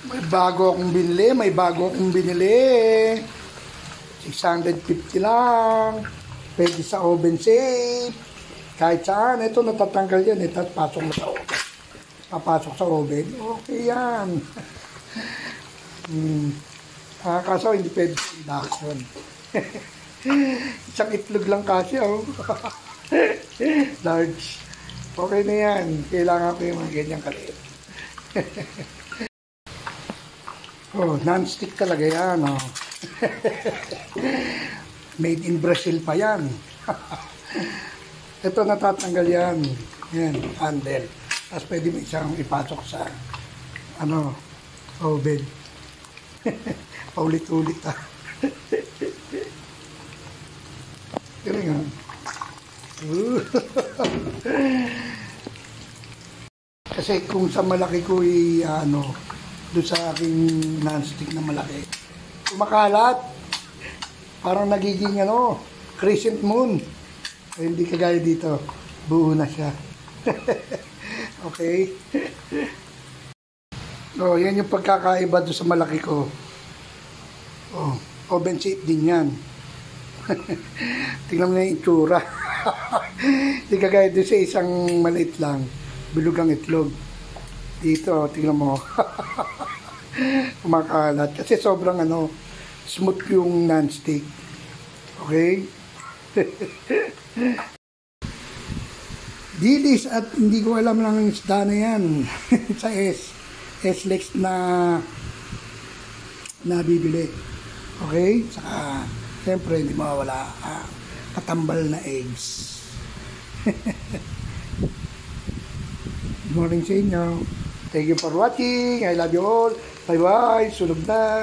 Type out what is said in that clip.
May bago akong binili. 650 lang. Pwede sa oven safe. Kahit saan. Ito natatanggal yan. Ito pasok mo sa oven. Papasok sa oven. Okay yan. Kaso hindi pwede sa induction. Isang itlog lang kasi. Large. Okay na yan. Kailangan ko yung mga ganyang kaliit. Non-stick talaga yan. Made in Brazil pa yan. Ito natatanggal yan. Yan, handle. Tapos pwede mo isang ipasok sa oven. Paulit-ulit Galing nga. Kasi kung sa malaki ko doon sa aking non-stick na malaki, kumakalat. Parang nagiging crescent moon. Hindi kagaya dito. Buo na siya. Okay? Yan yung pagkakaiba doon sa malaki ko. Oven safe din yan. Tingnan mo na yung itsura. Hindi kagaya doon sa isang maliit lang. Bilog ang itlog. Dito, tingnan mo. Kumakalat. Kasi sobrang smooth yung non-stick. Okay? Dilis at hindi ko alam lang ang isda na yan. Sa S-Lex na bibili. Okay? Saka, siyempre, hindi mawawala katambal na eggs. Good morning sa inyo. Thank you for watching. I love you all. Bye-bye. Sunog na.